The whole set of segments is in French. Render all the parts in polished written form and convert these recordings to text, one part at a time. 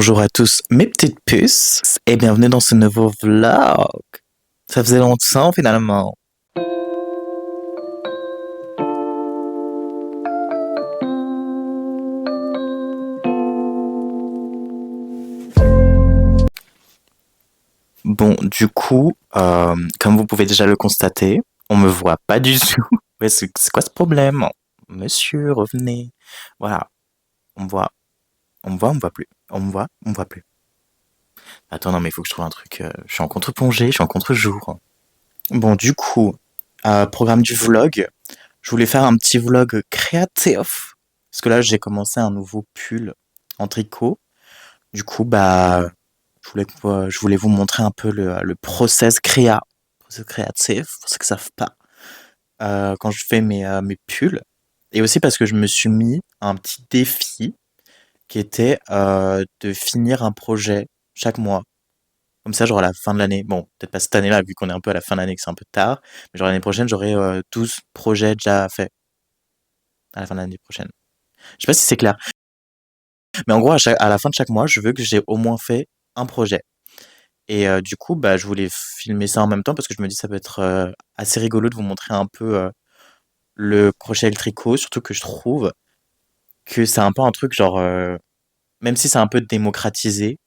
Bonjour à tous mes petites puces et bienvenue dans ce nouveau vlog. Ça faisait longtemps finalement. Bon, du coup, comme vous pouvez déjà le constater, on me voit pas du tout. Ouais, c'est quoi ce problème? Monsieur, revenez. Voilà, on me voit, on me voit plus. On me voit plus. Attends, non mais il faut que je trouve un truc. Je suis en contre-plongée, je suis en contre-jour. Bon, du coup, programme du vlog. Je voulais faire un petit vlog créatif. Parce que là, j'ai commencé un nouveau pull en tricot. Du coup, bah, je voulais vous montrer un peu le process créatif, pour ceux qui savent pas, quand je fais mes pulls. Et aussi parce que je me suis mis un petit défi qui était de finir un projet chaque mois. Comme ça, genre à la fin de l'année, bon, peut-être pas cette année-là, vu qu'on est un peu à la fin de l'année, que c'est un peu tard, mais genre l'année prochaine, j'aurai 12 projets déjà faits à la fin de l'année prochaine. Je sais pas si c'est clair. Mais en gros, à la fin de chaque mois, je veux que j'ai au moins fait un projet. Et du coup, bah, je voulais filmer ça en même temps parce que je me dis ça peut être assez rigolo de vous montrer un peu le crochet et le tricot, surtout que je trouve que c'est un peu un truc genre, même si c'est un peu démocratisé,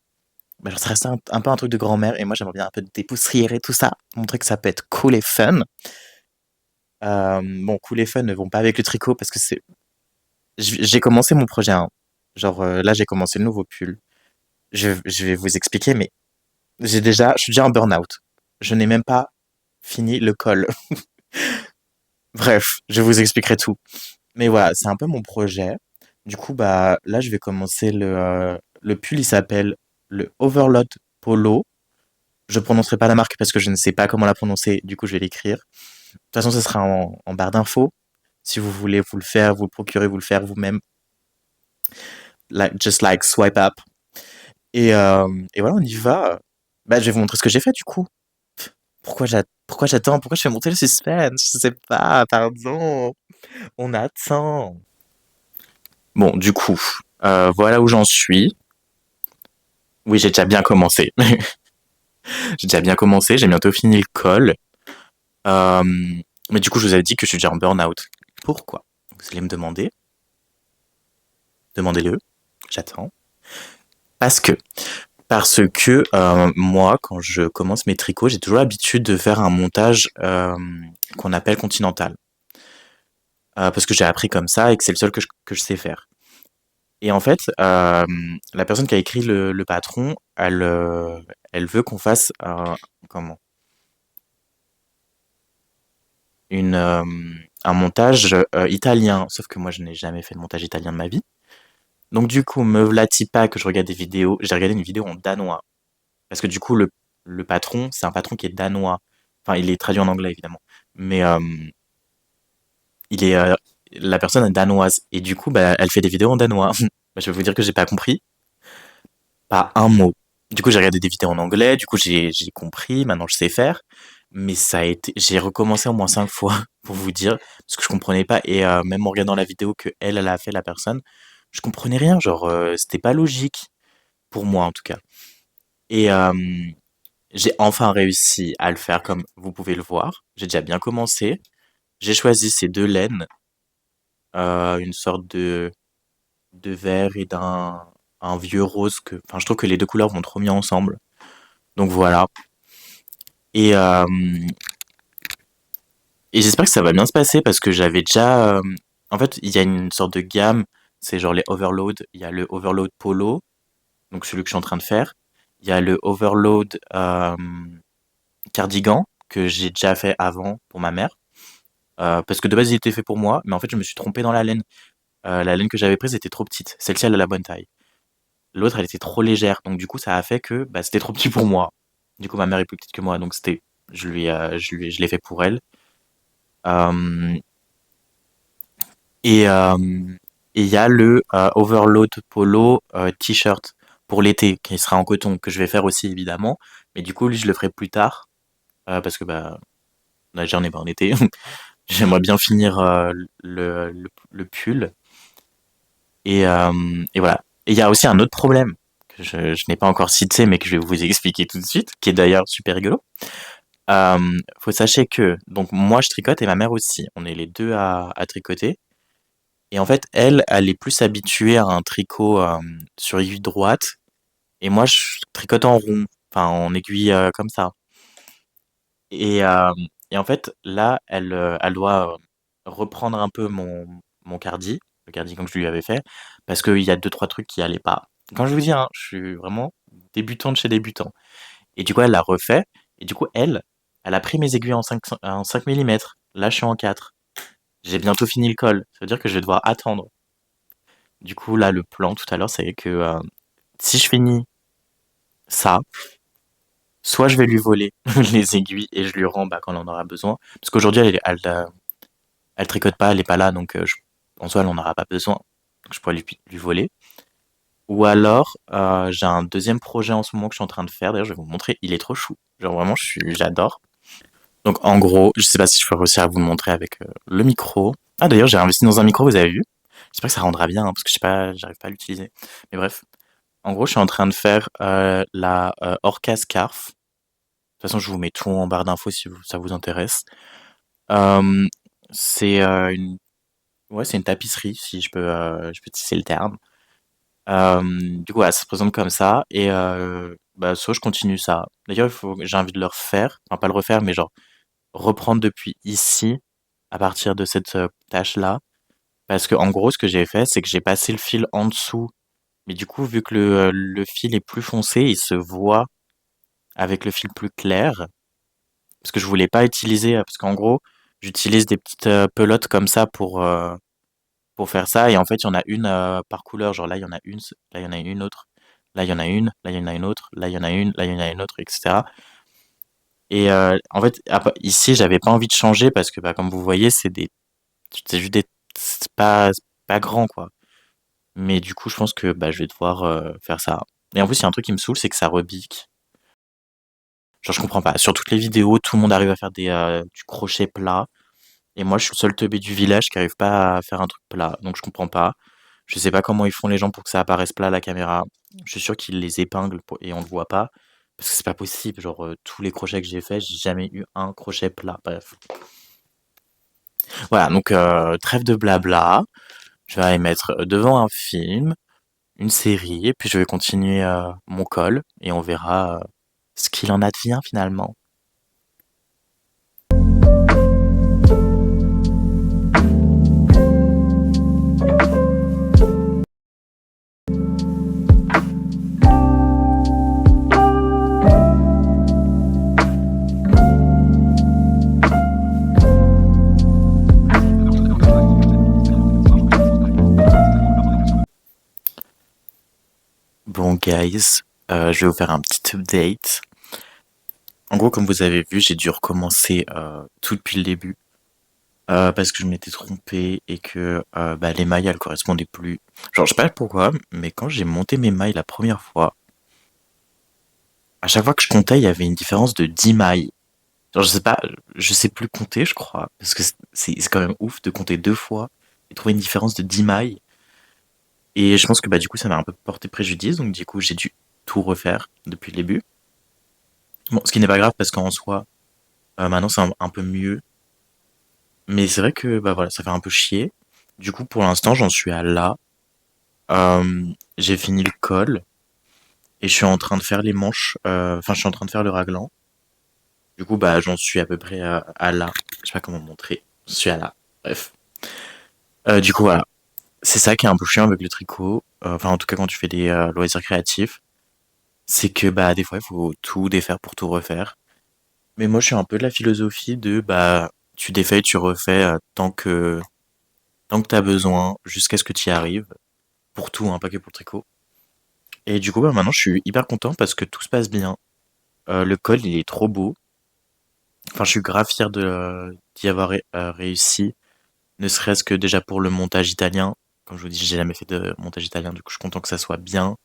bah, genre, ça reste un peu un truc de grand-mère et moi j'aimerais bien un peu dépoussiérer tout ça, montrer que ça peut être cool et fun. Bon, cool et fun ne vont pas avec le tricot parce que j'ai commencé mon projet, hein. Genre là j'ai commencé le nouveau pull. Je vais vous expliquer, mais je suis déjà en burn-out. Je n'ai même pas fini le col. Bref, je vous expliquerai tout. Mais voilà, c'est un peu mon projet. Du coup, bah là, je vais commencer le pull. Il s'appelle le Overload Polo. Je prononcerai pas la marque parce que je ne sais pas comment la prononcer. Du coup, je vais l'écrire. De toute façon, ce sera en barre d'infos. Si vous voulez vous le faire, vous le procurer, vous le faire vous-même. Just like swipe up. Et voilà, on y va. Bah, je vais vous montrer ce que j'ai fait du coup. Pourquoi j'attends? Pourquoi je fais monter le suspense? Je sais pas, pardon. On attend. Bon, du coup, voilà où j'en suis. Oui, j'ai déjà bien commencé. J'ai déjà bien commencé, j'ai bientôt fini le col. Euh, mais du coup, je vous avais dit que je suis déjà en burn-out. Pourquoi? Vous allez me demander. Demandez-le. J'attends. Parce que, parce que moi, quand je commence mes tricots, j'ai toujours l'habitude de faire un montage qu'on appelle continental. Parce que j'ai appris comme ça et que c'est le seul que je sais faire. Et en fait, la personne qui a écrit le patron, elle veut qu'on fasse comment? Un montage italien. Sauf que moi, je n'ai jamais fait de montage italien de ma vie. Donc du coup, me v'là-t-il pas que je regarde des vidéos. J'ai regardé une vidéo en danois. Parce que du coup, le patron, c'est un patron qui est danois. Enfin, il est traduit en anglais, évidemment. Mais il est, la personne est danoise. Et du coup, bah, elle fait des vidéos en danois. Bah, je vais vous dire que j'ai pas compris. Pas un mot. Du coup, j'ai regardé des vidéos en anglais, du coup, j'ai compris, maintenant je sais faire. Mais ça a été, j'ai recommencé au moins 5 fois pour vous dire, parce que je comprenais pas. Et même en regardant la vidéo que elle a fait, la personne, je comprenais rien. Genre, c'était pas logique, pour moi en tout cas. Et j'ai enfin réussi à le faire comme vous pouvez le voir. J'ai déjà bien commencé. J'ai choisi ces deux laines, une sorte de vert et d'un un vieux rose que, enfin, je trouve que les deux couleurs vont trop bien ensemble. Donc voilà. Et, euh, et j'espère que ça va bien se passer parce que j'avais déjà. En fait, il y a une sorte de gamme. C'est genre les overload. Il y a le overload polo, donc celui que je suis en train de faire. Il y a le overload cardigan que j'ai déjà fait avant pour ma mère. Parce que de base, il était fait pour moi, mais en fait, je me suis trompé dans la laine. La laine que j'avais prise était trop petite. Celle-ci, elle a la bonne taille. L'autre, elle était trop légère. Donc, du coup, ça a fait que bah, c'était trop petit pour moi. Du coup, ma mère est plus petite que moi. Donc, je l'ai fait pour elle. Euh, et et il y a le overload polo t-shirt pour l'été qui sera en coton que je vais faire aussi évidemment. Mais du coup, lui, je le ferai plus tard parce que bah là, j'en ai pas en été. J'aimerais bien finir le pull et voilà. Et il y a aussi un autre problème que je n'ai pas encore cité, mais que je vais vous expliquer tout de suite, qui est d'ailleurs super rigolo. Faut sachez que, donc moi je tricote et ma mère aussi. On est les deux à tricoter. Et en fait, elle est plus habituée à un tricot sur aiguille droite. Et moi, je tricote en rond, enfin en aiguille comme ça. Et, euh, et en fait, là, elle doit reprendre un peu mon cardi, le cardigan que je lui avais fait, parce qu'il y a deux, trois trucs qui allaient pas. Quand je vous dis, hein, je suis vraiment débutante chez débutant. Et du coup, elle l'a refait. Et du coup, elle a pris mes aiguilles en 5 mm. Là, je suis en 4. J'ai bientôt fini le col. Ça veut dire que je vais devoir attendre. Du coup, là, le plan tout à l'heure, c'est que si je finis ça, soit je vais lui voler les aiguilles et je lui rends bah, quand on en aura besoin. Parce qu'aujourd'hui, elle tricote pas, elle est pas là, donc en soi, elle en aura pas besoin. Donc je pourrais lui voler. Ou alors, j'ai un deuxième projet en ce moment que je suis en train de faire. D'ailleurs, je vais vous montrer. Il est trop chou. Genre vraiment, j'adore. Donc en gros, je sais pas si je peux réussir à vous le montrer avec le micro. Ah d'ailleurs, j'ai investi dans un micro, vous avez vu? J'espère que ça rendra bien, hein, parce que je sais pas, j'arrive pas à l'utiliser. Mais bref, en gros, je suis en train de faire la Orca Scarf. De toute façon, je vous mets tout en barre d'infos si ça vous intéresse. Euh, c'est une, ouais, c'est une tapisserie, si je peux utiliser le terme. Du coup, voilà, ça se présente comme ça. Et bah, soit je continue ça. D'ailleurs, j'ai envie de le refaire. Enfin, pas le refaire, mais genre reprendre depuis ici, à partir de cette tâche-là. Parce que, en gros, ce que j'ai fait, c'est que j'ai passé le fil en dessous. Mais du coup, vu que le fil est plus foncé, il se voit avec le fil plus clair. Parce que je voulais pas utiliser, parce qu'en gros, j'utilise des petites pelotes comme ça pour faire ça. Et en fait, il y en a une par couleur. Genre là, il y en a une, là, il y en a une autre. Là, il y en a une, là, il y en a une autre, là, il y en a une, là, il y en a une autre, etc. Et en fait, ici, j'avais pas envie de changer parce que, bah, comme vous voyez, c'est juste c'est pas grand, quoi. Mais du coup, je pense que bah, je vais devoir faire ça. Et en plus, il y a un truc qui me saoule, c'est que ça rebique. Genre, je comprends pas. Sur toutes les vidéos, tout le monde arrive à faire du crochet plat. Et moi, je suis le seul teubé du village qui arrive pas à faire un truc plat. Donc, je comprends pas. Je sais pas comment ils font les gens pour que ça apparaisse plat à la caméra. Je suis sûr qu'ils les épinglent et on le voit pas. Parce que c'est pas possible. Genre, tous les crochets que j'ai fait, j'ai jamais eu un crochet plat. Bref. Voilà, donc trêve de blabla. Je vais aller mettre devant un film, une série, et puis je vais continuer mon col, et on verra ce qu'il en advient finalement. Bon, guys, je vais vous faire un petit update. En gros, comme vous avez vu, j'ai dû recommencer tout depuis le début. Parce que je m'étais trompé et que bah, les mailles, elles correspondaient plus. Genre, je sais pas pourquoi, mais quand j'ai monté mes mailles la première fois, à chaque fois que je comptais, il y avait une différence de 10 mailles. Genre, je sais pas, je sais plus compter, je crois. Parce que c'est quand même ouf de compter deux fois et trouver une différence de 10 mailles. Et je pense que bah, du coup, ça m'a un peu porté préjudice. Donc, du coup, j'ai dû tout refaire depuis le début. Bon, ce qui n'est pas grave parce qu'en soi, maintenant, c'est un peu mieux. Mais c'est vrai que bah, voilà, ça fait un peu chier. Du coup, pour l'instant, j'en suis à là. J'ai fini le col et je suis en train de faire les manches. Enfin, je suis en train de faire le raglan. Du coup, bah, j'en suis à peu près à là. Je sais pas comment montrer. Je suis à là. Bref. Du coup, voilà. C'est ça qui est un peu chiant avec le tricot. Enfin, en tout cas, quand tu fais des loisirs créatifs, c'est que bah des fois, il faut tout défaire pour tout refaire. Mais moi, je suis un peu de la philosophie de bah tu défais, tu refais tant que t'as besoin, jusqu'à ce que tu y arrives. Pour tout, hein, pas que pour le tricot. Et du coup, bah maintenant, je suis hyper content parce que tout se passe bien. Le col, il est trop beau. Enfin, je suis grave fier d'y avoir réussi. Ne serait-ce que déjà pour le montage italien. Comme je vous dis, j'ai jamais fait de montage italien, du coup, je suis content que ça soit bien.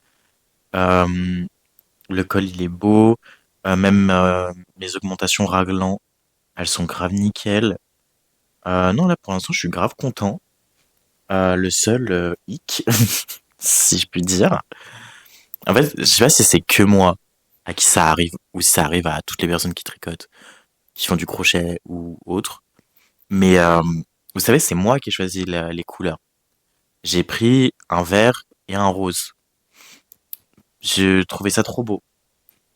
Euh, le col, il est beau. Même mes augmentations raglan, elles sont grave nickel. Non, là, pour l'instant, je suis grave content. Le seul hic, si je puis dire, En fait, je sais pas si c'est que moi à qui ça arrive ou si ça arrive à toutes les personnes qui tricotent, qui font du crochet ou autre. Mais vous savez, c'est moi qui ai choisi les couleurs. J'ai pris un vert et un rose. Je trouvais ça trop beau.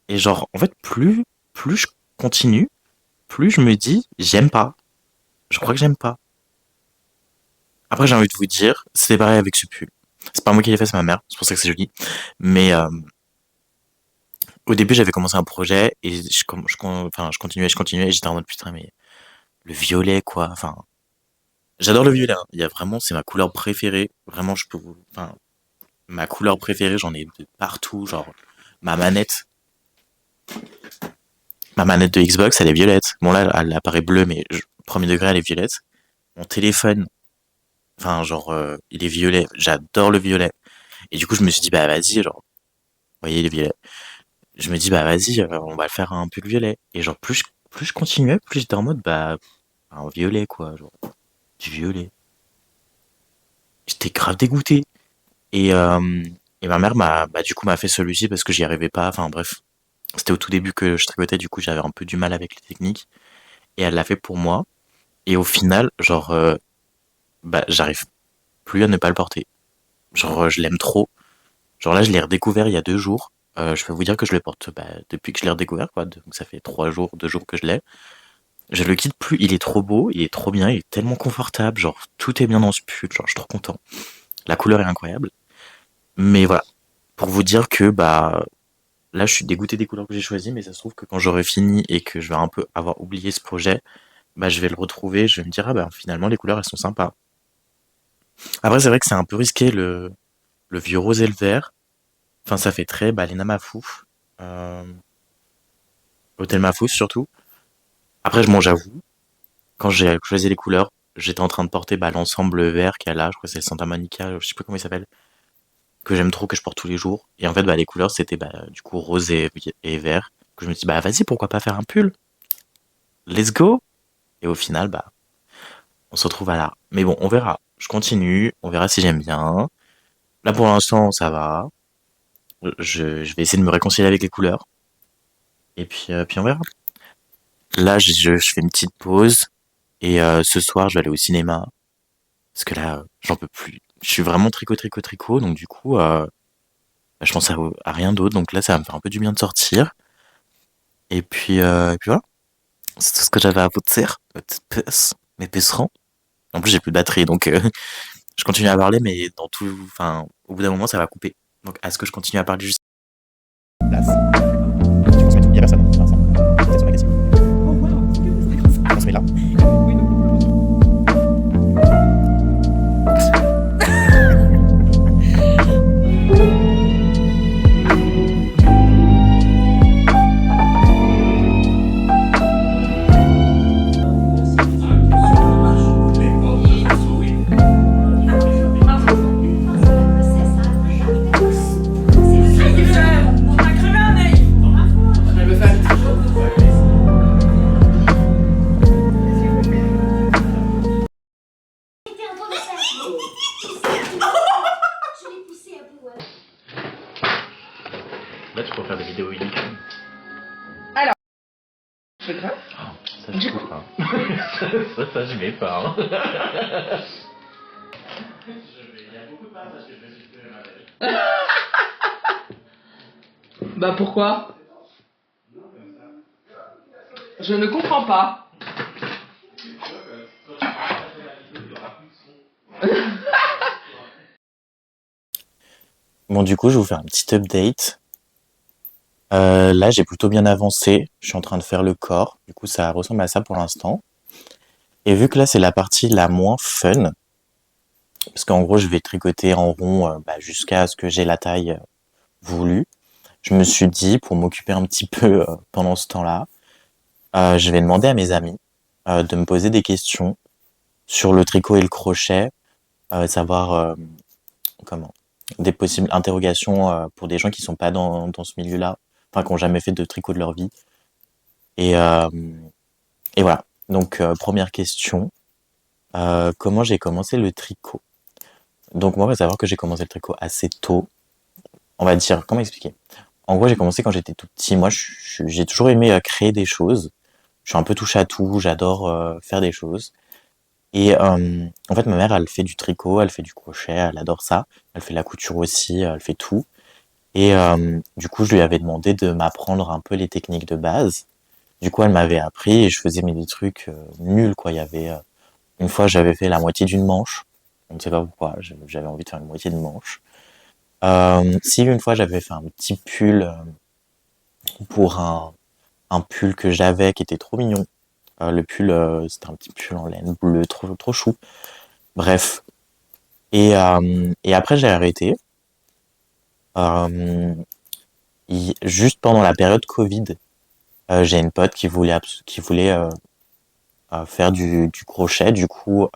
Et genre, en fait, plus je continue, plus je me dis, j'aime pas. Je crois que j'aime pas. Après, j'ai envie de vous dire, c'est pareil avec ce pull. C'est pas moi qui l'ai fait, c'est ma mère. C'est pour ça que c'est joli. Mais au début, j'avais commencé un projet et enfin, je continuais et j'étais en mode putain, mais le violet, quoi. Enfin, j'adore le violet, hein. Il y a vraiment, c'est ma couleur préférée. Vraiment, enfin, ma couleur préférée, j'en ai de partout. Genre, ma manette, ma manette de Xbox, elle est violette. Bon, là, elle apparaît bleue, mais premier degré, elle est violette. Mon téléphone, enfin, genre, il est violet. J'adore le violet. Et du coup, je me suis dit, bah, vas-y, genre, vous voyez, il est violet. Je me dis, bah, vas-y, on va le faire un pull violet. Et genre, plus je continuais, plus j'étais en mode, bah, un violet, quoi. Genre, du violet. J'étais grave dégoûté. Et, ma mère du coup, m'a fait celui-ci parce que j'y arrivais pas. Enfin, bref. C'était au tout début que je tricotais, du coup, j'avais un peu du mal avec les techniques. Et elle l'a fait pour moi. Et au final, genre, bah, j'arrive plus à ne pas le porter. Genre, je l'aime trop. Genre là, je l'ai redécouvert il y a 2 jours. Je peux vous dire que je le porte bah, depuis que je l'ai redécouvert, quoi. Donc ça fait 3 jours, 2 jours que je l'ai. Je le quitte plus. Il est trop beau, il est trop bien, il est tellement confortable. Genre, tout est bien dans ce pull. Genre, je suis trop content. La couleur est incroyable. Mais voilà. Pour vous dire que, bah, là, je suis dégoûté des couleurs que j'ai choisies, mais ça se trouve que quand j'aurai fini et que je vais un peu avoir oublié ce projet, bah, je vais le retrouver. Je vais me dire, ah bah, finalement, les couleurs, elles sont sympas. Après, c'est vrai que c'est un peu risqué le vieux rose et le vert. Enfin, ça fait très bah, Lena Mafouf. Euh, Hôtel Mafouf surtout. Après, bon, j'avoue, quand j'ai choisi les couleurs, j'étais en train de porter bah, l'ensemble vert qu'il y a là. Je crois que c'est le Santa Monica, je sais pas comment il s'appelle, que j'aime trop, que je porte tous les jours. Et en fait, bah, les couleurs, c'était bah, du coup rose et vert. Que je me dis, bah vas-y, pourquoi pas faire un pull? Let's go! Et au final, bah, on se retrouve à là. Mais bon, on verra. Je continue, on verra si j'aime bien. Là, pour l'instant, ça va. Je vais essayer de me réconcilier avec les couleurs. Et puis on verra. Là, je fais une petite pause. Et ce soir, je vais aller au cinéma. Parce que là, j'en peux plus. Je suis vraiment tricot, tricot, tricot. Donc du coup, bah, je pense à rien d'autre. Donc là, ça va me faire un peu du bien de sortir. Et puis voilà. C'est tout ce que j'avais à vous dire. Ma petite puce. Mes pucerons. En plus, j'ai plus de batterie. Donc je continue à parler. Mais dans tout... Enfin, au bout d'un moment, ça va couper. Donc est-ce que je continue à parler juste place? Il y a personne. Pour l'instant. C'est sur ma question. On se met là. Là, tu peux faire des vidéos YouTube. Alors, c'est grave. Ça, je trouve pas. ça, je mets pas. Hein. Il y a beaucoup de passages que je vais supprimer ma tête. Bah pourquoi? Je ne comprends pas. Bon, du coup, je vais vous faire un petit update. Là, j'ai plutôt bien avancé. Je suis en train de faire le corps. Du coup, ça ressemble à ça pour l'instant. Et vu que là, c'est la partie la moins fun, parce qu'en gros, je vais tricoter en rond bah, jusqu'à ce que j'ai la taille voulue, je me suis dit, pour m'occuper un petit peu pendant ce temps-là, je vais demander à mes amis de me poser des questions sur le tricot et le crochet, savoir comment des possibles interrogations pour des gens qui sont pas dans ce milieu-là, enfin qui ont jamais fait de tricot de leur vie. Et, euh, et voilà. Donc première question, comment j'ai commencé le tricot? Donc moi, il faut savoir que j'ai commencé le tricot assez tôt. on va dire, comment expliquer? En gros, j'ai commencé quand j'étais tout petit. Moi, j'ai toujours aimé créer des choses. Je suis un peu touche à tout. J'adore faire des choses. Et en fait, ma mère, elle fait du tricot, elle fait du crochet, elle adore ça. Elle fait la couture aussi, elle fait tout. Et du coup, je lui avais demandé de m'apprendre un peu les techniques de base. Du coup, elle m'avait appris et je faisais des trucs nuls, quoi. Il y avait une fois, j'avais fait la moitié d'une manche. On ne sait pas pourquoi. J'avais envie de faire une moitié de manche. Si une fois, j'avais fait un petit pull pour un pull que j'avais qui était trop mignon. Le pull, c'était un petit pull en laine bleu, trop chou. Bref. Et après, j'ai arrêté. Euh, Juste pendant la période Covid, j'ai une pote qui voulait faire du crochet. Du coup,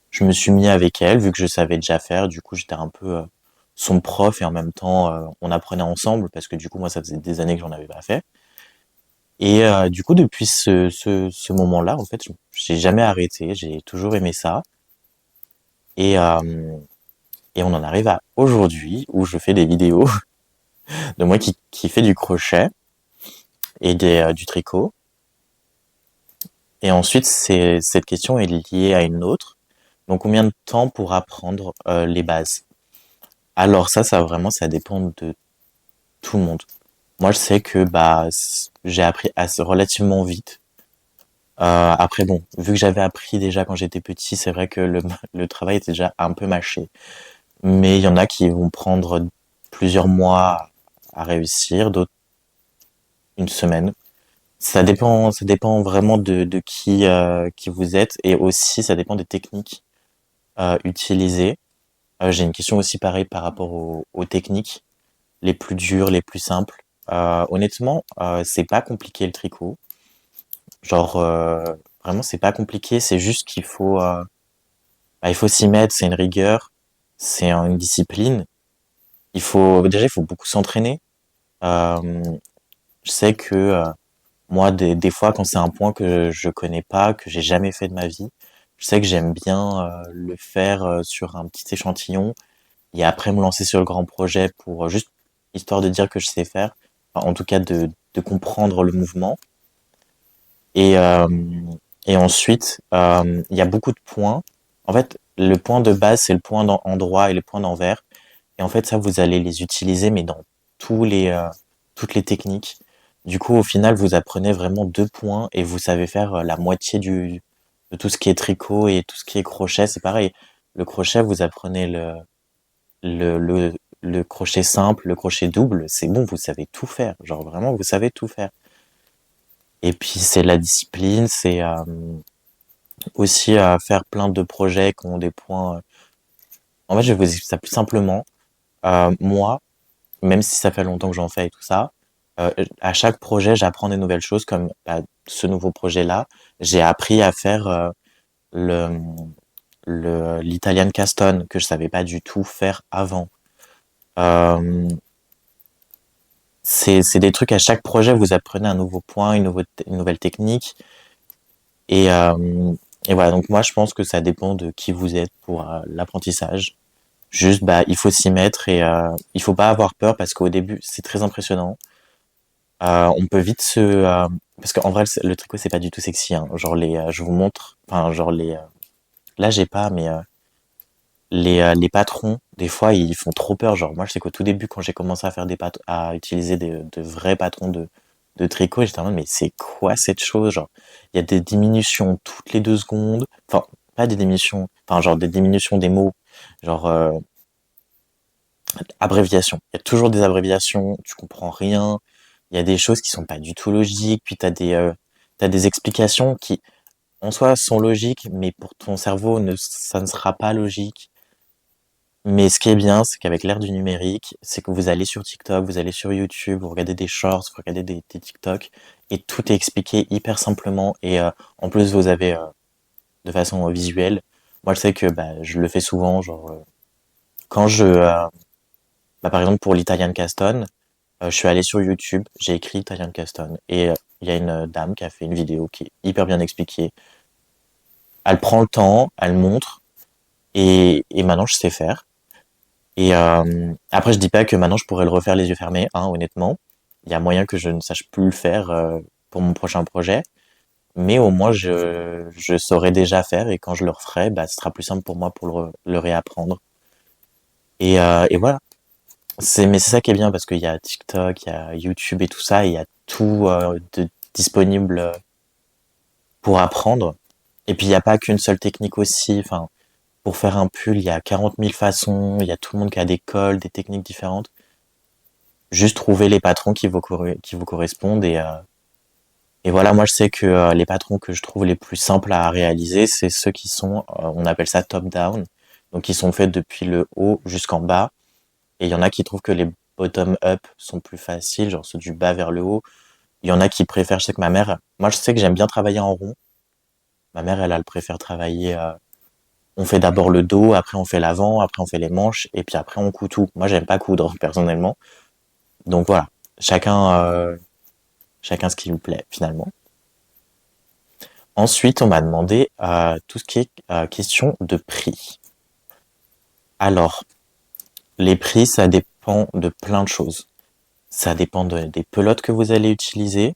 je me suis mis avec elle, vu que je savais déjà faire. Du coup, j'étais un peu son prof et en même temps, on apprenait ensemble parce que du coup, moi, ça faisait des années que j'en avais pas fait. Et du coup, depuis ce moment-là, en fait, j'ai jamais arrêté. J'ai toujours aimé ça. Et, euh, et on en arrive à aujourd'hui où je fais des vidéos de moi qui fait du crochet et du tricot. Et ensuite, cette question est liée à une autre. Donc, combien de temps pour apprendre les bases? Alors ça vraiment, ça dépend de tout le monde. Moi, je sais que j'ai appris assez relativement vite. Après, bon, vu que j'avais appris déjà quand j'étais petit, c'est vrai que le travail était déjà un peu mâché. Mais il y en a qui vont prendre plusieurs mois à réussir, d'autres une semaine. Ça dépend vraiment de qui vous êtes et aussi ça dépend des techniques utilisées. J'ai une question aussi pareille par rapport aux techniques, les plus dures, les plus simples. Honnêtement, c'est pas compliqué le tricot. Genre vraiment c'est pas compliqué, c'est juste qu'il faut il faut s'y mettre, c'est une rigueur, c'est une discipline. Il faut beaucoup s'entraîner. Euh, je sais que moi des fois quand c'est un point que je connais pas, que j'ai jamais fait de ma vie, je sais que j'aime bien le faire sur un petit échantillon et après me lancer sur le grand projet pour juste histoire de dire que je sais faire, enfin, en tout cas de comprendre le mouvement. Et, euh, et ensuite, il y a beaucoup de points. En fait, le point de base, c'est le point endroit et le point d'envers. Et en fait, ça, vous allez les utiliser, mais dans toutes les techniques. Du coup, au final, vous apprenez vraiment deux points et vous savez faire la moitié de tout ce qui est tricot et tout ce qui est crochet. C'est pareil. Le crochet, vous apprenez le, le, le crochet simple, le crochet double. C'est bon, vous savez tout faire. Genre vraiment, vous savez tout faire. Et puis, c'est la discipline, c'est aussi faire plein de projets qui ont des points. En fait, je vais vous expliquer ça plus simplement. Moi, même si ça fait longtemps que j'en fais et tout ça, à chaque projet, j'apprends des nouvelles choses comme ce nouveau projet-là. J'ai appris à faire le l'Italian Caston que je savais pas du tout faire avant. Euh, c'est des trucs à chaque projet, vous apprenez un nouveau point, une nouvelle technique. Et, euh, et voilà, donc moi je pense que ça dépend de qui vous êtes pour l'apprentissage. Juste, il faut s'y mettre et il faut pas avoir peur parce qu'au début c'est très impressionnant. On peut vite parce qu'en vrai le tricot c'est pas du tout sexy. Hein. Genre je vous montre, enfin genre là j'ai pas, mais les patrons des fois ils font trop peur. Genre moi je sais qu'au tout début quand j'ai commencé à faire à utiliser de vrais patrons de tricot, j'étais en mode mais c'est quoi cette chose? Genre il y a des diminutions toutes les 2 secondes. Enfin pas des diminutions, enfin genre des diminutions des mots. Genre abréviation. Il y a toujours des abréviations, tu comprends rien. Il y a des choses qui sont pas du tout logiques, puis t'as des explications qui, en soi, sont logiques, mais pour ton cerveau, ça ne sera pas logique. Mais ce qui est bien, c'est qu'avec l'ère du numérique, c'est que vous allez sur TikTok, vous allez sur YouTube, vous regardez des shorts, vous regardez des TikTok, et tout est expliqué hyper simplement, et en plus, vous avez de façon visuelle. Moi, je sais que je le fais souvent, genre, quand par exemple, pour l'Italian Caston, je suis allé sur YouTube, j'ai écrit Italian Caston et il y a une dame qui a fait une vidéo qui est hyper bien expliquée. Elle prend le temps, elle montre et maintenant je sais faire. Et après, je dis pas que maintenant je pourrais le refaire les yeux fermés, hein, honnêtement. Il y a moyen que je ne sache plus le faire pour mon prochain projet, mais au moins je saurais déjà faire et quand je le referai, bah, ce sera plus simple pour moi pour le réapprendre. Et voilà. Mais c'est ça qui est bien parce qu'il y a TikTok, il y a YouTube et tout ça, et il y a tout disponible pour apprendre. Et puis il n'y a pas qu'une seule technique aussi. Enfin, pour faire un pull, il y a 40 000 façons, il y a tout le monde qui a des cols, des techniques différentes. Juste trouver les patrons qui vous correspondent et voilà, moi je sais que les patrons que je trouve les plus simples à réaliser, c'est ceux qui sont, on appelle ça top down, donc qui sont faits depuis le haut jusqu'en bas. Et il y en a qui trouvent que les bottom up sont plus faciles, genre ceux du bas vers le haut. Il y en a qui préfèrent, je sais que ma mère, moi je sais que j'aime bien travailler en rond. Ma mère, elle préfère travailler, on fait d'abord le dos, après on fait l'avant, après on fait les manches, et puis après on coud tout. Moi j'aime pas coudre personnellement, donc voilà, chacun, chacun ce qui lui plaît finalement. Ensuite, on m'a demandé tout ce qui est question de prix. Alors, les prix, ça dépend de plein de choses. Ça dépend des pelotes que vous allez utiliser.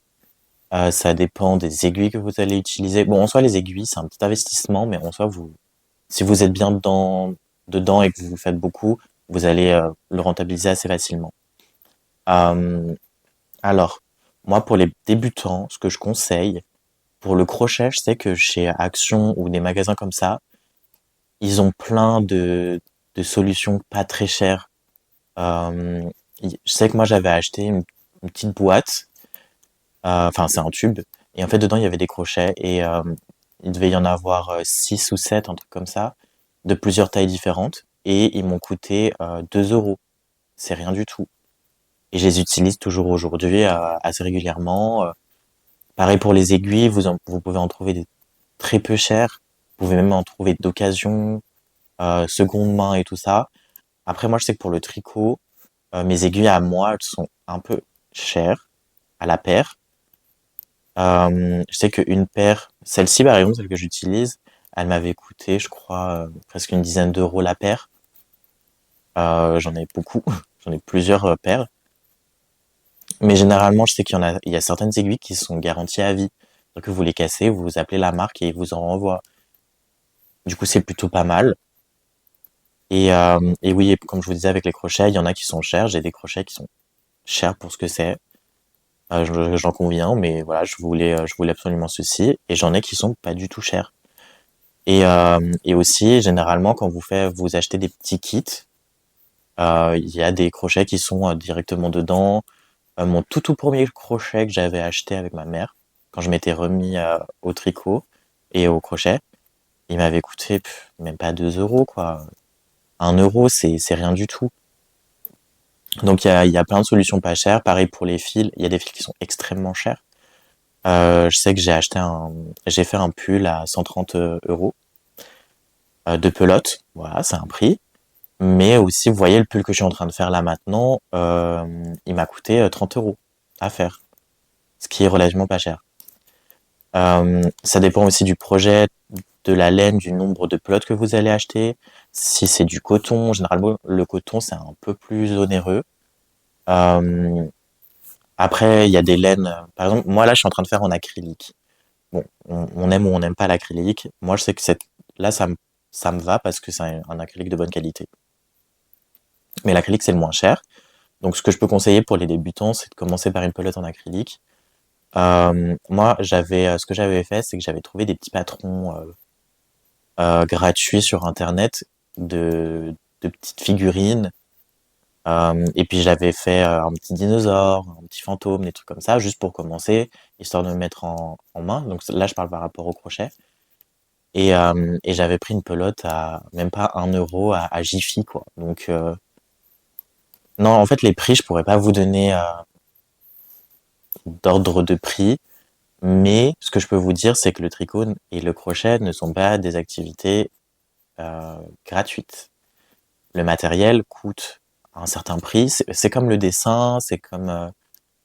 Ça dépend des aiguilles que vous allez utiliser. Bon, en soi, les aiguilles, c'est un petit investissement, mais en soi, si vous êtes bien dedans et que vous faites beaucoup, vous allez le rentabiliser assez facilement. Euh, alors, moi, pour les débutants, ce que je conseille, pour le crochet, je sais que chez Action ou des magasins comme ça, ils ont plein de solutions pas très chères. Euh, je sais que moi, j'avais acheté une petite boîte. Enfin, c'est un tube. Et en fait, dedans, il y avait des crochets. Et il devait y en avoir 6 ou 7, un truc comme ça, de plusieurs tailles différentes. Et ils m'ont coûté 2 euros. C'est rien du tout. Et je les utilise toujours aujourd'hui assez régulièrement. Pareil pour les aiguilles, vous pouvez en trouver des très peu chères. Vous pouvez même en trouver d'occasion, seconde main et tout ça. Après, moi, je sais que pour le tricot, mes aiguilles à moi, elles sont un peu chères à la paire. Je sais qu'une paire, celle-ci par exemple, celle que j'utilise, elle m'avait coûté, je crois, presque une dizaine d'euros la paire. J'en ai beaucoup, j'en ai plusieurs paires. Mais généralement, je sais il y a certaines aiguilles qui sont garanties à vie. Donc que vous les cassez, vous appelez la marque et ils vous en renvoient. Du coup, c'est plutôt pas mal. Et oui, comme je vous disais avec les crochets, il y en a qui sont chers. J'ai des crochets qui sont chers pour ce que c'est. J'en conviens, mais voilà, je voulais absolument ceci. Et j'en ai qui sont pas du tout chers. Et aussi, généralement, quand vous achetez des petits kits, il y a des crochets qui sont directement dedans. Mon tout premier crochet que j'avais acheté avec ma mère, quand je m'étais remis au tricot et au crochet, il m'avait coûté même pas 2 euros, quoi. 1 euro, c'est rien du tout. Donc il y a plein de solutions pas chères. Pareil pour les fils, il y a des fils qui sont extrêmement chers. Je sais que j'ai fait un pull à 130 euros de pelote. Voilà, c'est un prix. Mais aussi, vous voyez, le pull que je suis en train de faire là maintenant, il m'a coûté 30 euros à faire, ce qui est relativement pas cher. Ça dépend aussi du projet, de la laine, du nombre de pelotes que vous allez acheter. Si c'est du coton, généralement, le coton, c'est un peu plus onéreux. Euh, Après, il y a des laines. Par exemple, moi, là, je suis en train de faire en acrylique. Bon, on aime ou on n'aime pas l'acrylique. Moi, je sais que là, ça me va parce que c'est un acrylique de bonne qualité. Mais l'acrylique, c'est le moins cher. Donc, ce que je peux conseiller pour les débutants, c'est de commencer par une pelote en acrylique. Moi, ce que j'avais fait, c'est que j'avais trouvé des petits patrons gratuits sur Internet de petites figurines. Et puis j'avais fait un petit dinosaure, un petit fantôme, des trucs comme ça, juste pour commencer, histoire de me mettre en main. Donc là, je parle par rapport au crochet. Et j'avais pris une pelote à même pas 1 euro à Jiffy, quoi. Donc non, en fait, les prix, je pourrais pas vous donner d'ordre de prix. Mais ce que je peux vous dire, c'est que le tricot et le crochet ne sont pas des activités gratuites. Le matériel coûte un certain prix. C'est comme le dessin, c'est comme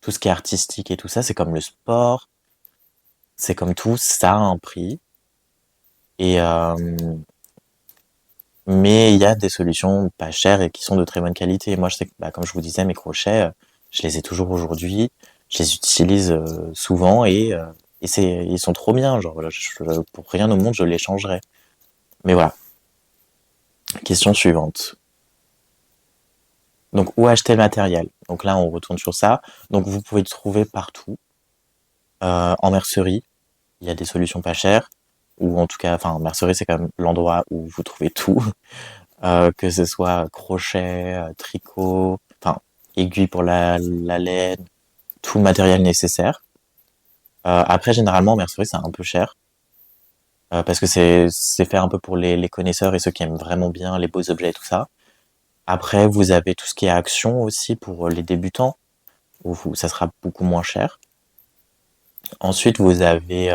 tout ce qui est artistique et tout ça, c'est comme le sport, c'est comme tout, ça a un prix. Et Mais il y a des solutions pas chères et qui sont de très bonne qualité. Moi, je sais que, bah, comme je vous disais, mes crochets, je les ai toujours aujourd'hui. Je les utilise souvent et ils sont trop bien. Genre, voilà, pour rien au monde, je les changerais. Mais voilà. Question suivante. Donc, où acheter le matériel? Donc là, on retourne sur ça. Donc, vous pouvez le trouver partout. En mercerie, il y a des solutions pas chères. Ou en tout cas, enfin, mercerie, c'est quand même l'endroit où vous trouvez tout. Que ce soit crochet, tricot, enfin, aiguille pour la laine, tout le matériel nécessaire. Après, généralement, en mercerie, c'est un peu cher. Parce que c'est fait un peu pour les connaisseurs et ceux qui aiment vraiment bien les beaux objets et tout ça. Après, vous avez tout ce qui est action aussi pour les débutants, où ça sera beaucoup moins cher. Ensuite, vous avez...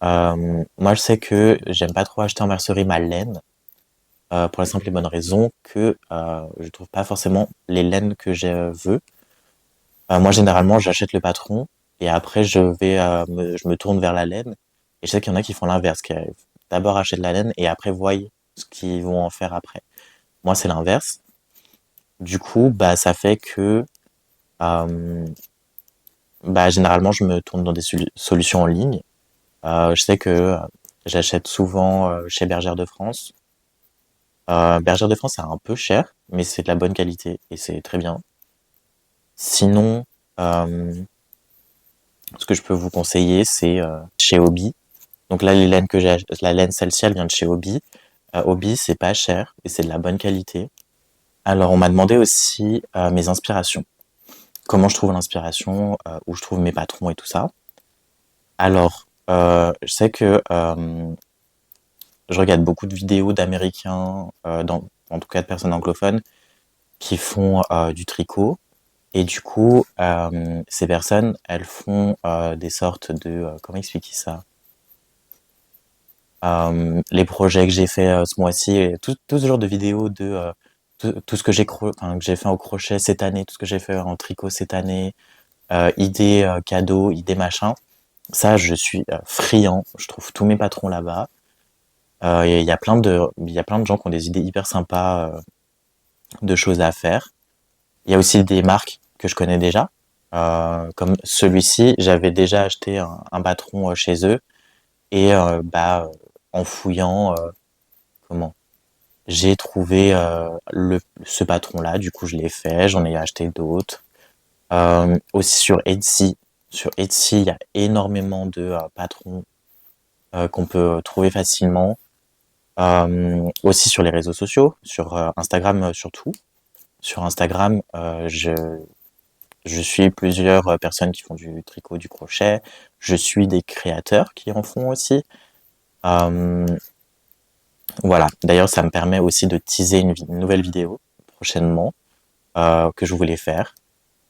moi, je sais que j'aime pas trop acheter en mercerie ma laine, pour la simple et bonne raison que je trouve pas forcément les laines que je veux. Moi, généralement, j'achète le patron et après, je me tourne vers la laine. Et je sais qu'il y en a qui font l'inverse, qui d'abord achètent la laine et après voient ce qu'ils vont en faire après. Moi, c'est l'inverse. Du coup, bah, ça fait que euh, bah, généralement, je me tourne dans des solutions en ligne. Je sais que j'achète souvent chez Bergère de France. Bergère de France, c'est un peu cher, mais c'est de la bonne qualité et c'est très bien. Sinon, euh, ce que je peux vous conseiller, c'est chez Hobby. Donc là, les laines que j'ai, la laine celle-ci, elle vient de chez Hobby. Hobby, c'est pas cher et c'est de la bonne qualité. Alors, on m'a demandé aussi mes inspirations. Comment je trouve l'inspiration, où je trouve mes patrons et tout ça. Alors, je sais que je regarde beaucoup de vidéos d'Américains, en tout cas de personnes anglophones, qui font du tricot. Et du coup, ces personnes, elles font des sortes de... comment expliquer ça? Les projets que j'ai fait ce mois-ci, et tout ce genre de vidéos de tout ce que enfin, que j'ai fait au crochet cette année, tout ce que j'ai fait en tricot cette année, idées cadeaux, idées machin. Ça, je suis friand. Je trouve tous mes patrons là-bas. Il y a plein de gens qui ont des idées hyper sympas de choses à faire. Il y a aussi des marques que je connais déjà. Comme celui-ci, j'avais déjà acheté un patron chez eux et bah en fouillant, comment j'ai trouvé ce patron-là. Du coup, je l'ai fait. J'en ai acheté d'autres. Aussi sur Etsy. Sur Etsy, il y a énormément de patrons qu'on peut trouver facilement. Aussi sur les réseaux sociaux, sur Instagram surtout. Sur Instagram, je suis plusieurs personnes qui font du tricot, du crochet. Je suis des créateurs qui en font aussi. Euh, voilà. D'ailleurs, ça me permet aussi de teaser une nouvelle vidéo prochainement que je voulais faire.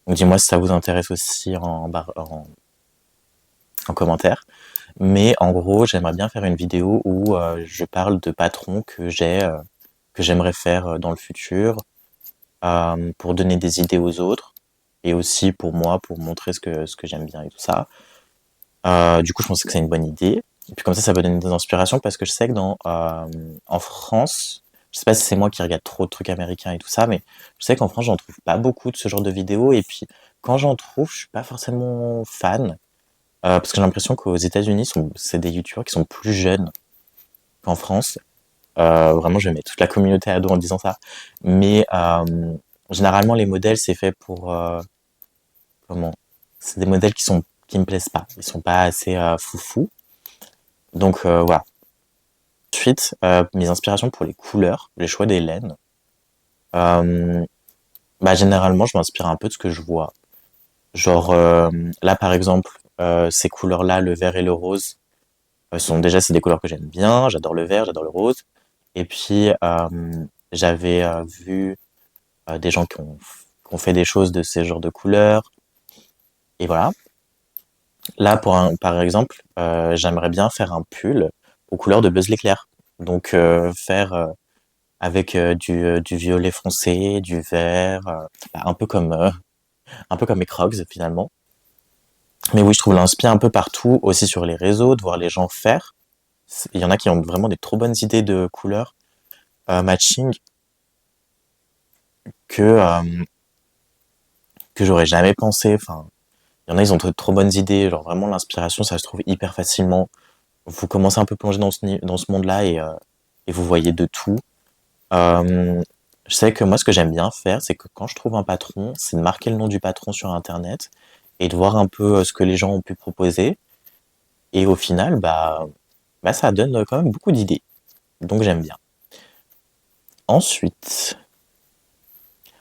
Donc, dis-moi si ça vous intéresse aussi en commentaire. Mais en gros, j'aimerais bien faire une vidéo où je parle de patrons que j'aimerais faire dans le futur, pour donner des idées aux autres et aussi pour moi, pour montrer ce que j'aime bien et tout ça. Du coup, je pense que c'est une bonne idée. Et puis comme ça va donner des inspirations parce que je sais que en France, je sais pas si c'est moi qui regarde trop de trucs américains et tout ça, mais je sais qu'en France, j'en trouve pas beaucoup de ce genre de vidéos. Et puis quand j'en trouve, je suis pas forcément fan. Parce que j'ai l'impression qu'aux États-Unis, c'est des youtubeurs qui sont plus jeunes qu'en France. Vraiment, je vais mettre toute la communauté à dos en disant ça. Mais généralement, les modèles, c'est fait pour comment? C'est des modèles qui me plaisent pas. Ils sont pas assez foufou. Donc voilà. Ensuite, mes inspirations pour les couleurs, les choix des laines. Euh, Bah généralement, je m'inspire un peu de ce que je vois. Genre là, par exemple, ces couleurs-là, le vert et le rose, c'est des couleurs que j'aime bien. J'adore le vert, j'adore le rose. Et puis j'avais vu des gens qui ont fait des choses de ces genres de couleurs. Et voilà. Là, par exemple, j'aimerais bien faire un pull aux couleurs de Buzz l'éclair. Donc, faire avec du violet foncé, du vert, bah, un peu comme mes Crocs finalement. Mais oui, je trouve l'inspi un peu partout, aussi sur les réseaux, de voir les gens faire. Il y en a qui ont vraiment des trop bonnes idées de couleurs. matching que, euh, que j'aurais jamais pensé. Enfin, il y en a, ils ont trop bonnes idées. Genre vraiment, l'inspiration, ça se trouve hyper facilement. Vous commencez un peu plonger dans ce monde-là et vous voyez de tout. Euh, je sais que moi, ce que j'aime bien faire, c'est que quand je trouve un patron, c'est de marquer le nom du patron sur Internet et de voir un peu ce que les gens ont pu proposer. Et au final, ça donne quand même beaucoup d'idées. Donc j'aime bien. Ensuite,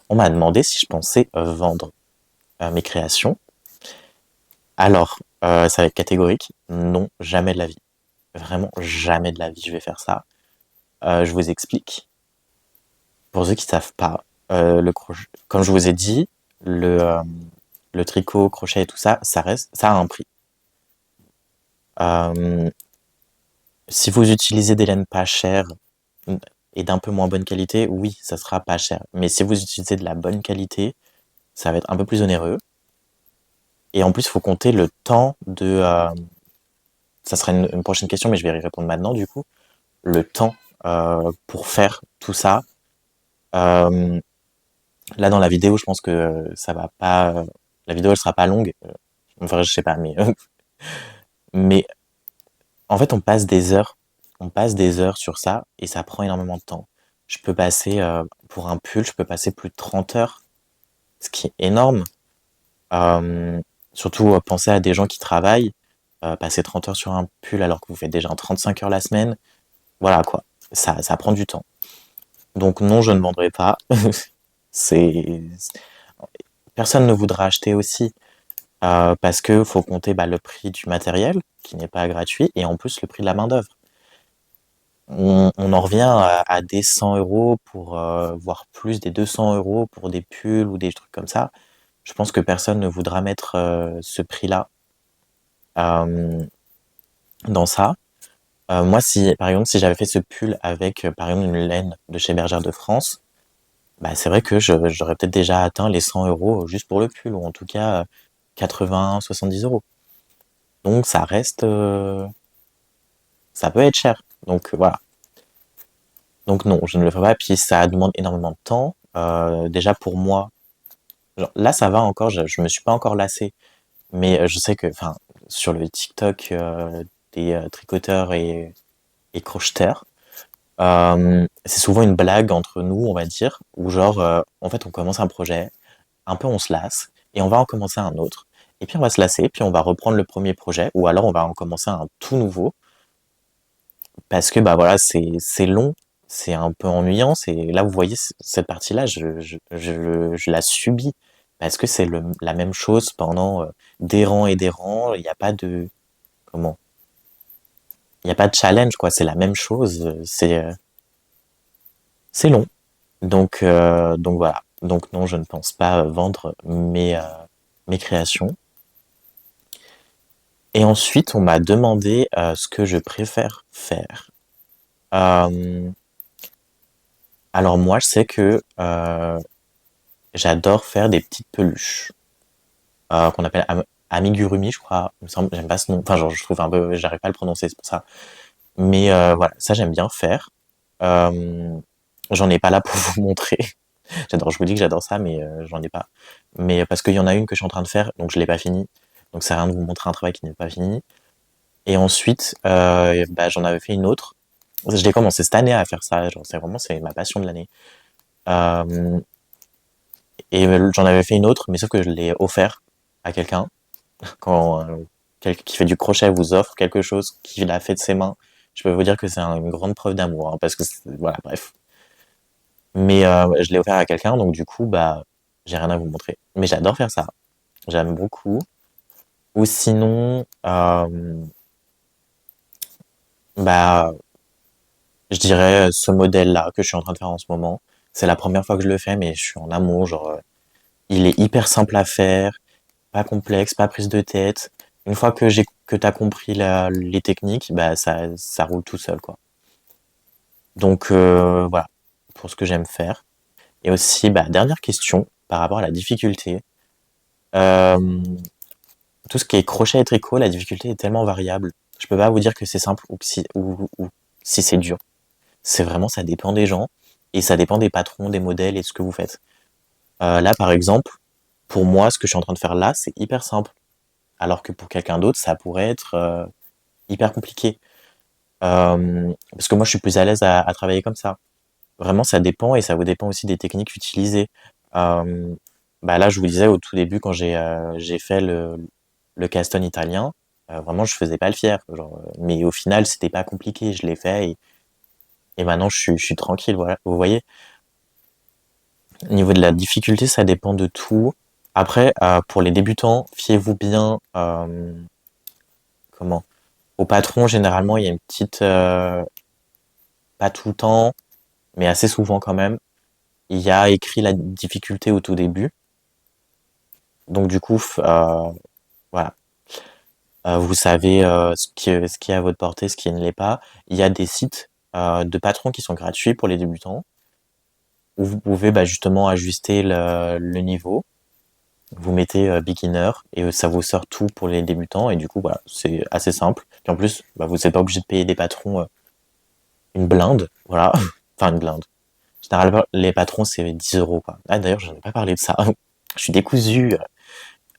on m'a demandé si je pensais vendre mes créations. Alors, ça va être catégorique. Non, jamais de la vie. Vraiment, jamais de la vie, je vais faire ça. Je vous explique. Pour ceux qui savent pas, le crochet, comme je vous ai dit, le tricot, crochet et tout ça, ça a un prix. Euh, Si vous utilisez des laines pas chères et d'un peu moins bonne qualité, oui, ça sera pas cher. Mais si vous utilisez de la bonne qualité, ça va être un peu plus onéreux. Et en plus, il faut compter le temps ça sera une prochaine question, mais je vais y répondre maintenant du coup. Le temps pour faire tout ça. Euh, Là, dans la vidéo, je pense que ça va pas. La vidéo, elle sera pas longue. Enfin, je sais pas, mais en fait, on passe des heures sur ça et ça prend énormément de temps. Je peux passer pour un pull, je peux passer plus de 30 heures, ce qui est énorme. Euh, Surtout, pensez à des gens qui travaillent, passer 30 heures sur un pull alors que vous faites déjà 35 heures la semaine. Voilà quoi, ça prend du temps. Donc non, je ne vendrai pas. C'est Personne ne voudra acheter aussi. Parce que faut compter le prix du matériel, qui n'est pas gratuit, et en plus le prix de la main-d'œuvre. On en revient à des 100 euros pour, voire plus des 200 euros pour des pulls ou des trucs comme ça. Je pense que personne ne voudra mettre ce prix-là euh, dans ça. Moi, si, par exemple, si j'avais fait ce pull avec, par exemple, une laine de chez Bergère de France, c'est vrai que j'aurais peut-être déjà atteint les 100 euros juste pour le pull, ou en tout cas 80, 70 euros. Donc ça reste, ça peut être cher. Donc voilà. Donc non, je ne le ferai pas. Puis ça demande énormément de temps. Déjà pour moi, genre, là ça va encore, je me suis pas encore lassé. Mais je sais que, enfin, sur le TikTok des tricoteurs et crocheteurs, c'est souvent une blague entre nous, on va dire, où genre, en fait, on commence un projet, un peu on se lasse, et on va en commencer un autre. Et puis on va se lasser, puis on va reprendre le premier projet, ou alors on va en commencer un tout nouveau. Parce que bah voilà, c'est long, c'est un peu ennuyant. C'est là vous voyez cette partie-là, je la subis parce que c'est la même chose pendant des rangs et des rangs. Il n'y a pas de comment, il n'y a pas de challenge quoi. C'est la même chose. C'est long. Donc voilà. Donc non, je ne pense pas vendre mes créations. Et ensuite, on m'a demandé ce que je préfère faire. Euh, alors moi, je sais que j'adore faire des petites peluches qu'on appelle amigurumi, je crois. Il me semble, j'aime pas ce nom. Enfin, genre, je trouve un peu, j'arrive pas à le prononcer, c'est pour ça. Mais voilà, ça j'aime bien faire. Euh, J'en ai pas là pour vous montrer. J'adore, je vous dis que j'adore ça, mais j'en ai pas. Mais parce qu'il y en a une que je suis en train de faire, donc je l'ai pas fini. Donc ça sert à rien de vous montrer un travail qui n'est pas fini. Et ensuite, j'en avais fait une autre. Je l'ai commencé cette année à faire ça. Genre, c'est ma passion de l'année. Euh, et j'en avais fait une autre, mais sauf que je l'ai offert à quelqu'un. Quand quelqu'un qui fait du crochet vous offre quelque chose qu'il a fait de ses mains, je peux vous dire que c'est une grande preuve d'amour, hein, parce que voilà, bref. Mais je l'ai offert à quelqu'un, donc du coup, j'ai rien à vous montrer. Mais j'adore faire ça, j'aime beaucoup. Ou sinon, bah, je dirais ce modèle-là que je suis en train de faire en ce moment. C'est la première fois que je le fais, mais je suis en amour. Genre, il est hyper simple à faire, pas complexe, pas prise de tête. Une fois que t'as compris les techniques, ça roule tout seul, quoi. Donc voilà, pour ce que j'aime faire. Et aussi, dernière question par rapport à la difficulté. Euh, Tout ce qui est crochet et tricot, la difficulté est tellement variable. Je peux pas vous dire que c'est simple ou si c'est dur. C'est vraiment, ça dépend des gens et ça dépend des patrons, des modèles et de ce que vous faites. Là, par exemple, pour moi, ce que je suis en train de faire là, c'est hyper simple. Alors que pour quelqu'un d'autre, ça pourrait être hyper compliqué. Parce que moi, je suis plus à l'aise à travailler comme ça. Vraiment, ça dépend et ça vous dépend aussi des techniques utilisées. Euh, Bah là, je vous disais au tout début, quand j'ai fait le Caston italien, vraiment, je faisais pas le fier. Genre, mais au final, c'était pas compliqué. Je l'ai fait et maintenant, je suis tranquille. Voilà, vous voyez. Au niveau de la difficulté, ça dépend de tout. Après, pour les débutants, fiez-vous bien, comment? Au patron, généralement, il y a une petite, pas tout le temps, mais assez souvent quand même, il y a écrit la difficulté au tout début. Donc du coup, voilà. Vous savez ce qui est à votre portée, ce qui ne l'est pas. Il y a des sites de patrons qui sont gratuits pour les débutants, où vous pouvez bah, justement ajuster le niveau. Vous mettez beginner et ça vous sort tout pour les débutants. Et du coup, voilà, c'est assez simple. Et en plus, bah, vous n'êtes pas obligé de payer des patrons une blinde, voilà. Enfin, une blinde. Généralement, les patrons, c'est 10 euros, quoi. Ah, d'ailleurs, je n'en ai pas parlé de ça. Je suis décousu.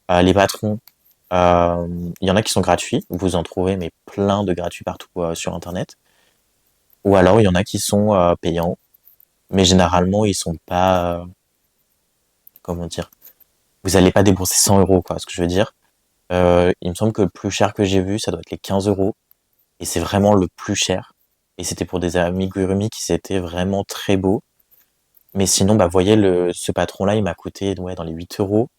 Les patrons, il y en a qui sont gratuits. Vous en trouvez, mais plein de gratuits partout sur Internet. Ou alors, il y en a qui sont payants. Mais généralement, ils sont pas, comment dire, vous n'allez pas débourser 100 euros, quoi, ce que je veux dire. Il me semble que le plus cher que j'ai vu, ça doit être les 15 euros. Et c'est vraiment le plus cher. Et c'était pour des amigurumi qui étaient vraiment très beaux. Mais sinon, bah, vous voyez, ce patron-là, il m'a coûté ouais, dans les 8 euros.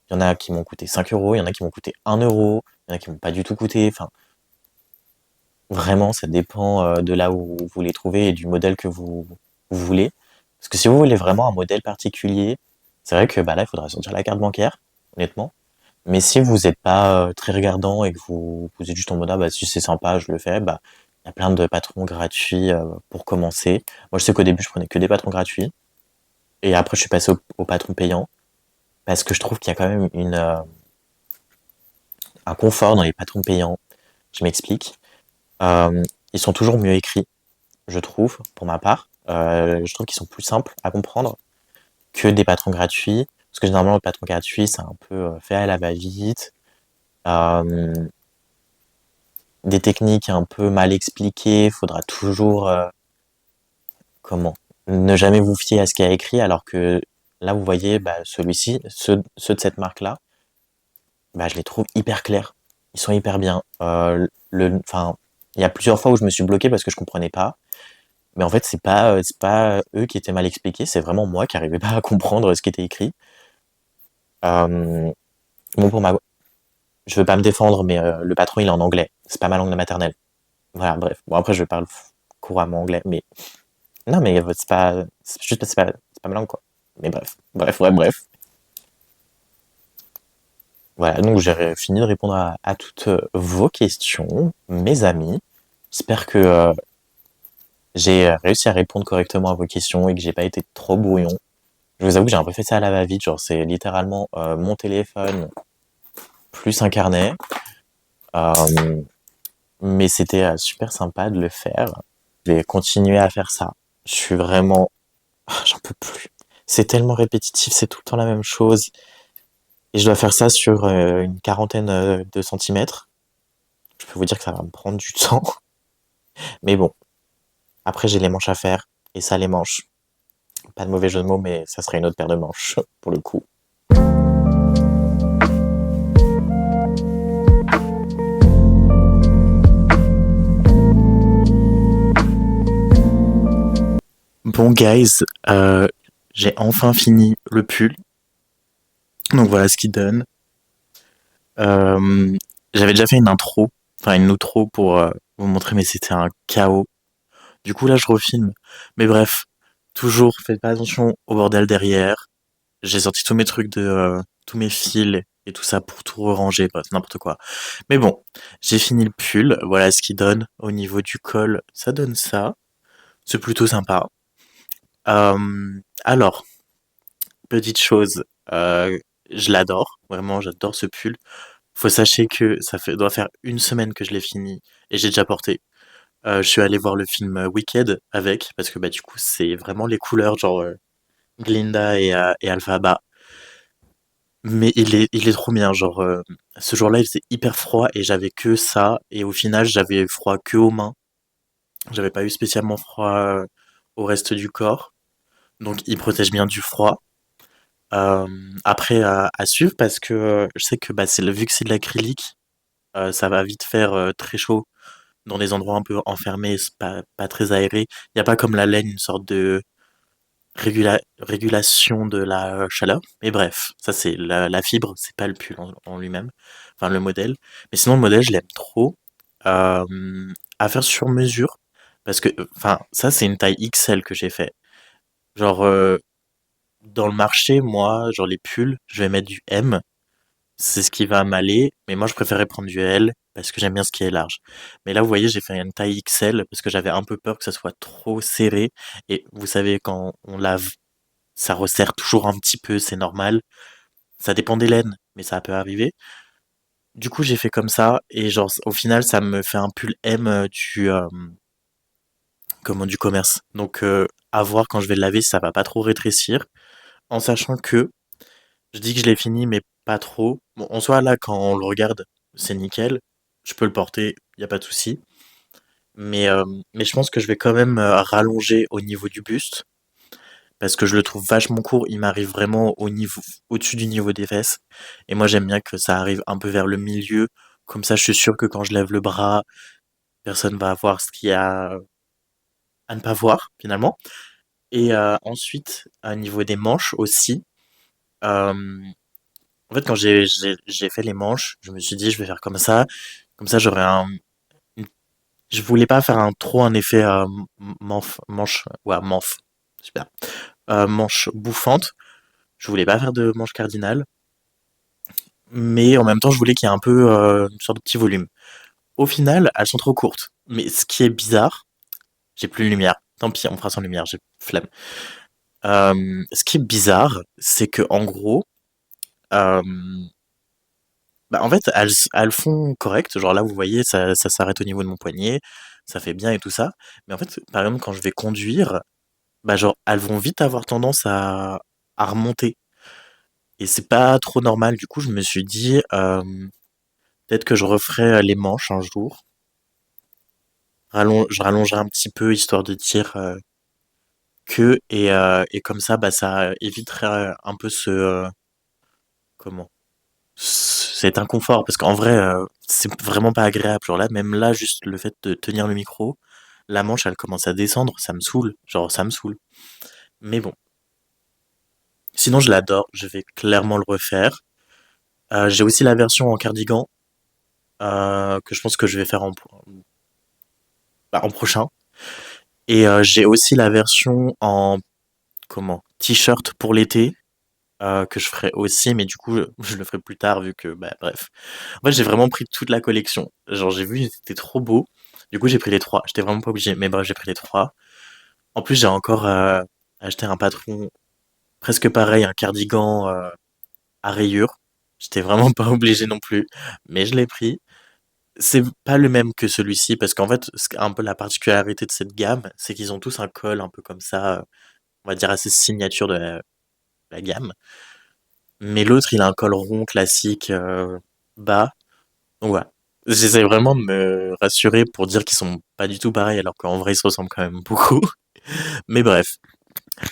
Il y en a qui m'ont coûté 5 euros, il y en a qui m'ont coûté 1 euro, il y en a qui m'ont pas du tout coûté. Enfin, vraiment, ça dépend de là où vous les trouvez et du modèle que vous voulez. Parce que si vous voulez vraiment un modèle particulier, c'est vrai que bah, là, il faudra sortir la carte bancaire, honnêtement. Mais si vous n'êtes pas très regardant et que vous êtes juste en mode, ah, bah, si c'est sympa, je le fais, bah, il y a plein de patrons gratuits pour commencer. Moi, je sais qu'au début, je prenais que des patrons gratuits. Et après, je suis passé au patron payant. Parce que je trouve qu'il y a quand même un confort dans les patrons payants. Je m'explique. Euh, Ils sont toujours mieux écrits, je trouve, pour ma part. Je trouve qu'ils sont plus simples à comprendre que des patrons gratuits. Parce que généralement, le patron gratuit, c'est un peu fait à la va-vite. Euh, des techniques un peu mal expliquées. Faudra toujours, comment, ne jamais vous fier à ce qu'il y a écrit. Alors que là, vous voyez, bah, celui-ci, ceux de cette marque-là, bah, je les trouve hyper clairs. Ils sont hyper bien. Enfin, il y a plusieurs fois où je me suis bloqué parce que je comprenais pas. Mais en fait, c'est pas eux qui étaient mal expliqués, c'est vraiment moi qui arrivais pas à comprendre ce qui était écrit. Euh, bon, je veux pas me défendre, mais le patron il est en anglais. C'est pas ma langue maternelle. Voilà, bref. Bon, après, je parle couramment anglais, mais non, mais c'est juste, c'est pas ma langue, quoi. Mais bref, bref, ouais, bref. Voilà, donc j'ai fini de répondre à toutes vos questions, mes amis. J'espère que j'ai réussi à répondre correctement à vos questions et que j'ai pas été trop brouillon. Je vous avoue que j'ai un peu fait ça à la va-vite, genre c'est littéralement mon téléphone plus un carnet. Euh, mais c'était super sympa de le faire. Je vais continuer à faire ça. Je suis vraiment... J'en peux plus. C'est tellement répétitif, c'est tout le temps la même chose. Et je dois faire ça sur une quarantaine de centimètres. Je peux vous dire que ça va me prendre du temps. Mais bon, après j'ai les manches à faire. Et ça les manches. Pas de mauvais jeu de mots, mais ça serait une autre paire de manches, pour le coup. Bon, guys, j'ai enfin fini le pull. Donc voilà ce qu'il donne. Euh, J'avais déjà fait une intro, enfin une outro pour vous montrer, mais c'était un chaos. Du coup, là, je refilme. Mais bref, toujours, faites pas attention au bordel derrière. J'ai sorti tous mes trucs tous mes fils et tout ça pour tout ranger, bref, n'importe quoi. Mais bon, j'ai fini le pull. Voilà ce qu'il donne. Au niveau du col, ça donne ça. C'est plutôt sympa. Alors, petite chose, je l'adore. Vraiment, j'adore ce pull. Faut sachez que doit faire une semaine que je l'ai fini et j'ai déjà porté. Je suis allé voir le film Wicked avec, parce que bah du coup c'est vraiment les couleurs, genre Glinda et Alphaba. Mais il est trop bien, genre ce jour-là il faisait hyper froid et j'avais que ça, et au final j'avais froid que aux mains. J'avais pas eu spécialement froid au reste du corps, donc il protège bien du froid. Euh, Après à suivre parce que je sais que bah, vu que c'est de l'acrylique, ça va vite faire très chaud dans des endroits un peu enfermés, c'est pas très aéré. Il n'y a pas comme la laine une sorte de régulation de la chaleur. Mais bref, ça c'est la fibre, c'est pas le pull en lui-même, enfin le modèle. Mais sinon le modèle je l'aime trop. Euh, à faire sur mesure parce que enfin ça c'est une taille XL que j'ai fait. Genre dans le marché, moi, genre les pulls, je vais mettre du M, c'est ce qui va m'aller, mais moi je préférais prendre du L parce que j'aime bien ce qui est large. Mais là, vous voyez, j'ai fait une taille XL parce que j'avais un peu peur que ça soit trop serré. Et vous savez, quand on lave, ça resserre toujours un petit peu, c'est normal. Ça dépend des laines, mais ça peut arriver. Du coup, j'ai fait comme ça et genre au final, ça me fait un pull M du commerce. Donc à voir quand je vais le laver si ça va pas trop rétrécir, en sachant que je dis que je l'ai fini, mais pas trop. Bon, en soi, là, quand on le regarde, c'est nickel. Je peux le porter, y a pas de souci. Mais je pense que je vais quand même rallonger au niveau du buste, parce que je le trouve vachement court. Il m'arrive vraiment au-dessus du niveau des fesses. Et moi, j'aime bien que ça arrive un peu vers le milieu. Comme ça, je suis sûr que quand je lève le bras, personne va voir ce qu'il y a à ne pas voir, finalement. Et ensuite, au niveau des manches aussi, euh, en fait, quand j'ai fait les manches, je me suis dit, je vais faire comme ça, j'aurai une- je voulais pas faire trop un effet manche, ouais, super, manche bouffante. Je voulais pas faire de manche cardinale, mais en même temps, je voulais qu'il y ait un peu une sorte de petit volume. Au final, elles sont trop courtes. Mais ce qui est bizarre, j'ai plus de lumière. Tant pis, on fera sans lumière, j'ai flemme. Ce qui est bizarre, c'est que en gros, euh, bah, en fait, elles font correct. Genre là, vous voyez, ça s'arrête au niveau de mon poignet. Ça fait bien et tout ça. Mais en fait, par exemple, quand je vais conduire, bah, genre, elles vont vite avoir tendance à remonter. Et c'est pas trop normal. Du coup, je me suis dit, peut-être que je referai les manches un jour. Je rallongerai un petit peu, histoire de dire et comme ça, bah, ça éviterait un peu comment? Cet inconfort, parce qu'en vrai, c'est vraiment pas agréable. Genre là, même là, juste le fait de tenir le micro, la manche, elle commence à descendre, ça me saoule. Genre, ça me saoule. Mais bon. Sinon, je l'adore, je vais clairement le refaire. J'ai aussi la version en cardigan, que je pense que je vais faire bah, en prochain. Et j'ai aussi la version en, t-shirt pour l'été, que je ferai aussi, mais du coup, je le ferai plus tard, vu que, bah, bref. En fait, j'ai vraiment pris toute la collection. Genre, j'ai vu, c'était trop beau. Du coup, j'ai pris les trois. J'étais vraiment pas obligé, mais bref, j'ai pris les trois. En plus, j'ai encore acheté un patron presque pareil, un cardigan à rayures. J'étais vraiment pas obligé non plus, mais je l'ai pris. C'est pas le même que celui-ci, parce qu'en fait, un peu la particularité de cette gamme, c'est qu'ils ont tous un col un peu comme ça, on va dire assez signature de la gamme. Mais l'autre, il a un col rond classique bas. Donc voilà. J'essaie vraiment de me rassurer pour dire qu'ils sont pas du tout pareils, alors qu'en vrai, ils se ressemblent quand même beaucoup. Mais bref,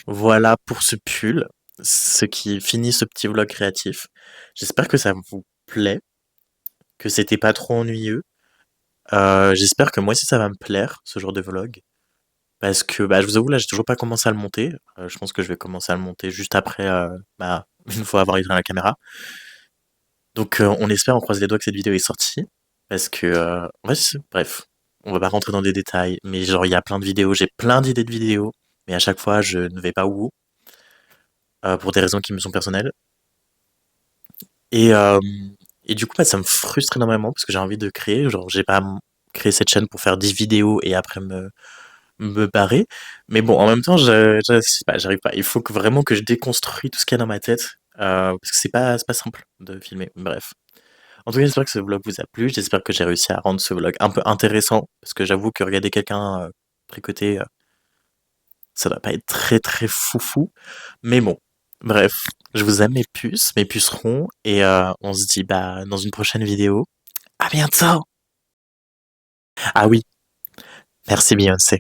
voilà pour ce pull, ce qui finit ce petit vlog créatif. J'espère que ça vous plaît, que c'était pas trop ennuyeux. J'espère que moi aussi ça va me plaire, ce genre de vlog. Parce que bah, je vous avoue, là, j'ai toujours pas commencé à le monter. Je pense que je vais commencer à le monter juste après, bah, une fois avoir éteint la caméra. Donc on espère, on croise les doigts que cette vidéo est sortie. Parce que, ouais, bref, on va pas rentrer dans des détails. Mais genre, il y a plein de vidéos, j'ai plein d'idées de vidéos. Mais à chaque fois, je ne vais pas où, pour des raisons qui me sont personnelles. Et, euh, et du coup, bah, ça me frustre énormément parce que j'ai envie de créer. Genre, j'ai pas créé cette chaîne pour faire 10 vidéos et après me barrer. Mais bon, en même temps, je sais pas, j'arrive pas. Il faut vraiment que je déconstruise tout ce qu'il y a dans ma tête. Parce que c'est pas simple de filmer. Bref. En tout cas, j'espère que ce vlog vous a plu. J'espère que j'ai réussi à rendre ce vlog un peu intéressant. Parce que j'avoue que regarder quelqu'un tricoter, ça doit pas être très très foufou. Mais bon, bref. Je vous aime mes puces, mes pucerons. Et on se dit bah dans une prochaine vidéo. À bientôt! Ah oui, merci Beyoncé.